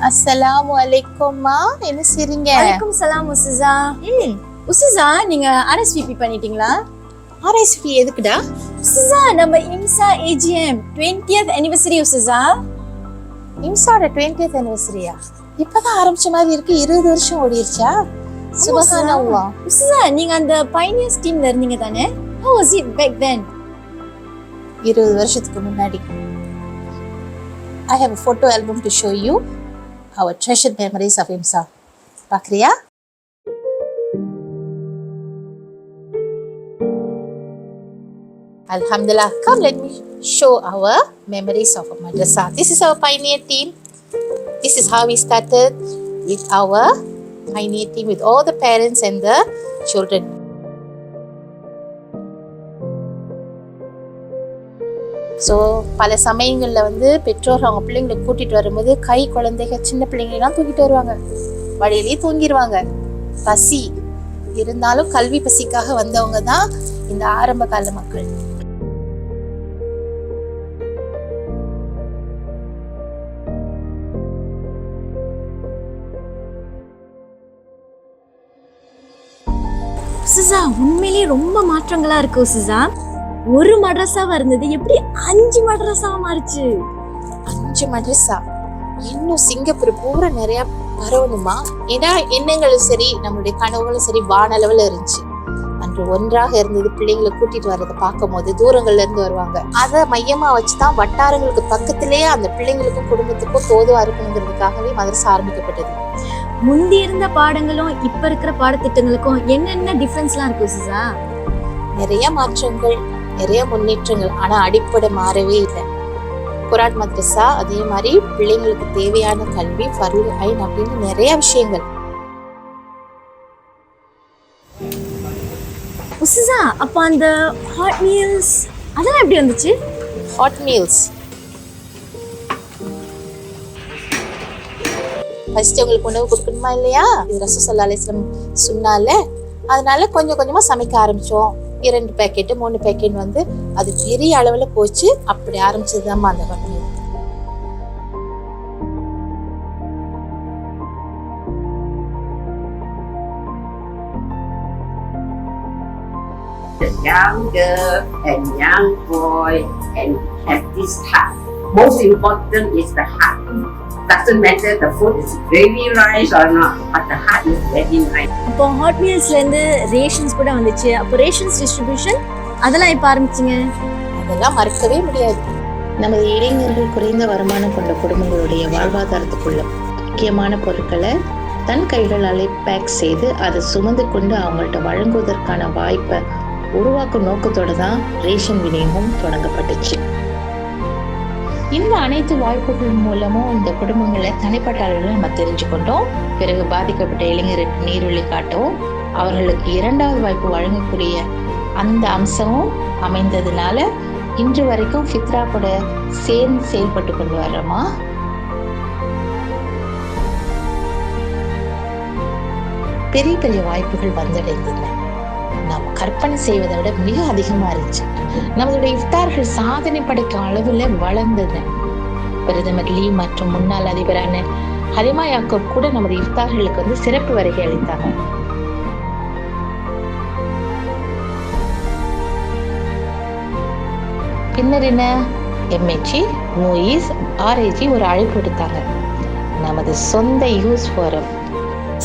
அஸ்ஸலாமுஅலைக்கும் மா, என்ன செய்றீங்க? வலைக்கும் சலாம் உஸ்ஸா. உஸ்ஸா, நீங்க RSVP பண்ணிட்டீங்களா? RSVP எதுக்குடா? உஸ்ஸா, நம்ம இம்சா AGM 20th anniversary Uzza. இம்சாவோட 20th anniversary-யா? இப்பதான் ஆரம்பிச்ச மாதிரி இருக்கு. 20 வருஷம் ஓடிருச்சா? சுப்ஹானல்லாஹ். உஸ்ஸா, நீங்க அந்த pioneers teamல இருந்தீங்க தானே? How was it back then? 20 வருஷத்துக்கு முன்னாடி. I have a photo album to show you our treasured memories of IMSA. Pakriya? Alhamdulillah. Come, let me show our memories of our madrasa. This is our pioneer team. This is how we started with our pioneer team with all the parents and the children. So பல சமயங்களில் பெற்றோர் அவங்க பிள்ளைங்களை கூட்டிகிட்டு வரும்போது கை குழந்தைங்க சின்ன பிள்ளைங்களெல்லாம் தூக்கிட்டு வருவாங்க. வழியிலேயே தூங்கிடுவாங்க. பசி இருந்தாலும் கல்வி பசிக்காக வந்தவங்க தான் இந்த ஆரம்ப கால மக்கள். உஸ்ஸா, உண்மையிலேயே ரொம்ப மாற்றங்களா இருக்கு உஸ்ஸா. ஒரு மதரசாவா இருந்தது எப்படி 5 மதரசாவா மாறுச்சு? 5 மதரசா. இன்னும் சிங்கப்பூர் பூரா நிறைய பரவணுமா? ஏன்னா எண்ணங்களும் சரி நம்மளுடைய கனவுகளும் சரி வானளவில் இருந்துச்சு. அன்று ஒன்றாக இருந்தது. பிள்ளைங்களை கூட்டிட்டு வர்றதை பார்க்கும் போது தூரங்கள்ல இருந்து வருவாங்க. அதை மையமா வச்சுதான் வட்டாரங்களுக்கு பக்கத்திலேயே அந்த பிள்ளைங்களுக்கும் குடும்பத்துக்கும் தோதுவா இருக்கணுங்கிறதுக்காகவே மதரசா ஆரம்பிக்கப்பட்டது. முந்தி இருந்த பாடங்களும் இப்ப இருக்கிற பாடத்திட்டங்களுக்கும் என்னென்ன டிஃபரன்ஸ்லாம் இருக்கு உஸ்ஸா? நிறைய மாற்றங்கள், நிறைய முன்னேற்றங்கள். ஆனா அடிப்படை மாறவே இல்லை. குரான் மദ്രസா, அதே மாதிரி பிள்ளைங்களுக்கு தேவையான கல்வி, ஃபர்ல் ஐன் அப்படின்னு நிறைய விஷயங்கள். உஸ்ஸா, அப்ப அந்த ஹாட் மீல்ஸ் அதெல்லாம் எப்படி வந்துச்சு? ஹாட் மீல்ஸ் ஃபர்ஸ்ட் உங்களுக்கு உணவு கொடுக்கணுமா இல்லையா? இது ரசூல் ஸல்லல்லாஹு அலைஹி வஸல்லம் சொன்னால, அதனால கொஞ்சம் கொஞ்சமா சமைக்க ஆரம்பிச்சோம். 2 பேக்கெட் 3 பேக்கெட் வந்து அது பெரிய அளவுல போச்சு. அப்படி ஆரம்பிச்சதுதான் அந்த hot meal. The young girl and young boy and have this heart. Most important is the heart. Doesn't matter the food is very nice or not, but the heart is very nice. இப்போ hot மீல்ஸ்ல இருந்து rations கூட வந்துச்சு. அப்போ rations distribution அதெல்லாம் இப்ப ஆரம்பிச்சிங்க. அதெல்லாம் மறக்கவே முடியாது. நமது இளைஞர்கள் குறைந்த வருமானம் கொண்ட குடும்பங்களுடைய வாழ்வாதாரத்துக்குள்ள முக்கியமான பொருட்களை தன் கைகளாலே பேக் செய்து அதை சுமந்து கொண்டு அவங்கள்ட்ட வழங்குவதற்கான வாய்ப்பை உருவாக்கும் நோக்கத்தோட தான் ரேஷன் விநியோகம் தொடங்கப்பட்டுச்சு. இந்த அனைத்து வாய்ப்புகள் மூலமும் இந்த குடும்பங்களை தனிப்பட்ட அளவில் நம்ம தெரிஞ்சுக்கொண்டோம். பிறகு பாதிக்கப்பட்ட இளைஞருக்கு நீர்வழி காட்டவும் அவர்களுக்கு 2வது வாய்ப்பு வழங்கக்கூடிய அந்த அம்சமும் அமைந்ததுனால இன்று வரைக்கும் ஃபித்ரா கூட சேர்ந்து செயல்பட்டு கொண்டு வர்றோமா. பெரிய பெரிய வாய்ப்புகள் வந்தடைந்தன. நாம் கற்பனை செய்வதை விட மிக அதிகமா இருந்துச்சு. நம்மளுடைய இஃப்தார்கள் சாதனை படைக்கும் அளவுல வளர்ந்தது. பிரதமர் லீ மற்றும் முன்னாள் அதிபரான ஹலிமா யாக்கூப் கூட நமது இஃப்தார்களுக்கு வந்து சிறப்பு வருகை அளித்தாங்க. பின்னர் என்ன, MHE, மூயிஸ், RAG ஒரு அழைப்பு விடுத்தாங்க. நமது சொந்த யூஸ் ஃபோரம்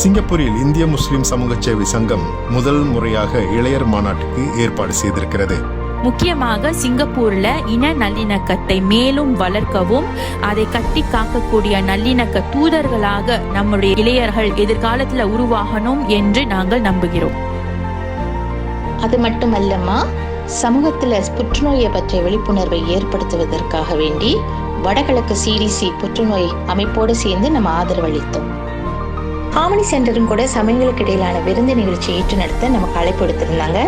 சிங்கப்பூரில் இந்திய முஸ்லிம் சமூக சேவை சங்கம் முதல் முறையாக இளையர் மாநாட்டுக்கு ஏற்பாடு செய்திருக்கிறது. முக்கியமாக சிங்கப்பூர்ல இன நல்லிணக்கத்தை மேலும் வளர்க்கவும் அதை கட்டி காக்கக்கூடிய நல்லிணக்க தூதர்களாக நம்முடைய இளையர்கள் எதிர்காலத்துல உருவாகணும் என்று நாங்கள் நம்புகிறோம். அது மட்டுமல்லமா, சமூகத்துல புற்றுநோயை பற்றிய விழிப்புணர்வை ஏற்படுத்துவதற்காக வேண்டி வடகிழக்கு CDC புற்றுநோய் அமைப்போடு சேர்ந்து நம்ம ஆதரவளித்தோம். ஹார்மனி சென்டரும் கூட சமயங்களுக்கு இடையிலான விருந்து நிகழ்ச்சியை ஏற்று நடத்த நமக்கு அழைப்பு எடுத்திருந்தாங்க.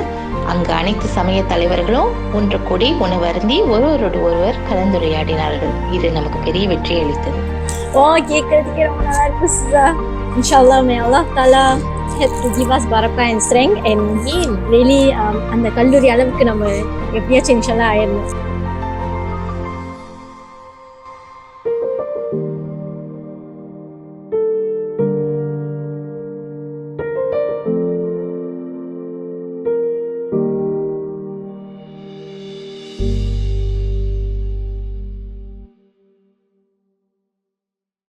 அங்கு அனைத்து சமய தலைவர்களும் ஒன்று கூடி உணவு அருந்தி ஒருவரோடு ஒருவர் கலந்துரையாடினார்கள். இது நமக்கு பெரிய வெற்றி அளித்தது. கேட்கறதுக்கே ரொம்ப நல்லா இருக்கு சுசா. இன்ஷால்லா may Allah Ta'ala help to give us barakah and strength and really அந்த கல்லூரி அளவுக்கு நம்ம எப்படியாச்சும் இன்ஷால்லா ஆயிடணும்.